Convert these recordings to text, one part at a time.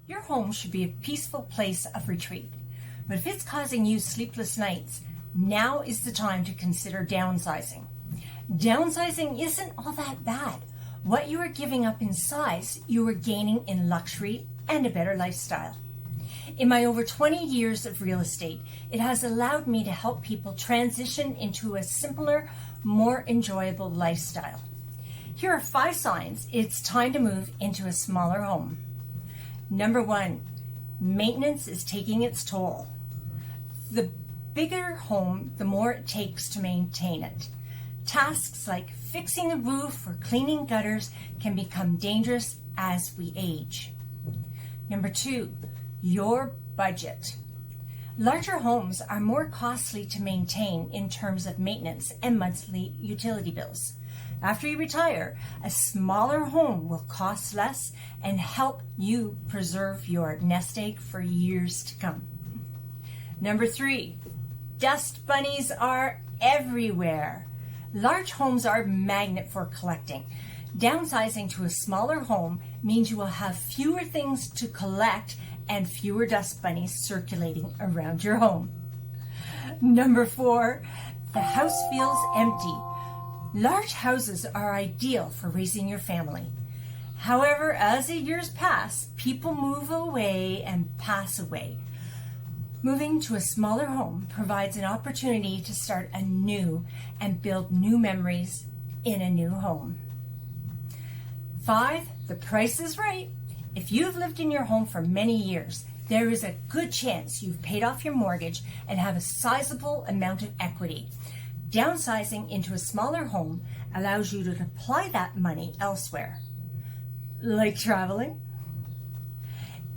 Your home should be a peaceful place of retreat. But if it's causing you sleepless nights, now is the time to consider downsizing. Downsizing isn't all that bad. What you are giving up in size, you are gaining in luxury and a better lifestyle. In my over 20 years of real estate, it has allowed me to help people transition into a simpler, more enjoyable lifestyle. Here are 5 signs it's time to move into a smaller home. Number 1, maintenance is taking its toll. The bigger home, the more it takes to maintain it. Tasks like fixing the roof or cleaning gutters can become dangerous as we age. Number 2, your budget. Larger homes are more costly to maintain in terms of maintenance and monthly utility bills. After you retire, a smaller home will cost less and help you preserve your nest egg for years to come. Number 3, dust bunnies are everywhere. Large homes are a magnet for collecting. Downsizing to a smaller home means you will have fewer things to collect and fewer dust bunnies circulating around your home. Number 4, the house feels empty. Large houses are ideal for raising your family. However, as the years pass, people move away and pass away. Moving to a smaller home provides an opportunity to start anew and build new memories in a new home. 5, the price is right. If you've lived in your home for many years, there is a good chance you've paid off your mortgage and have a sizable amount of equity. Downsizing into a smaller home allows you to apply that money elsewhere, like traveling.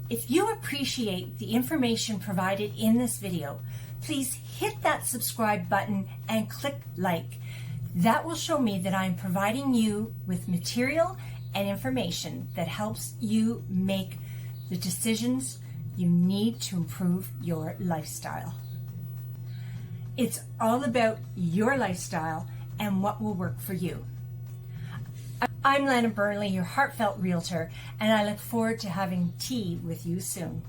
If you appreciate the information provided in this video, please hit that subscribe button and click like. That will show me that I'm providing you with material and information that helps you make the decisions you need to improve your lifestyle. It's all about your lifestyle and what will work for you. I'm Lana Burnley, your heartfelt realtor, and I look forward to having tea with you soon.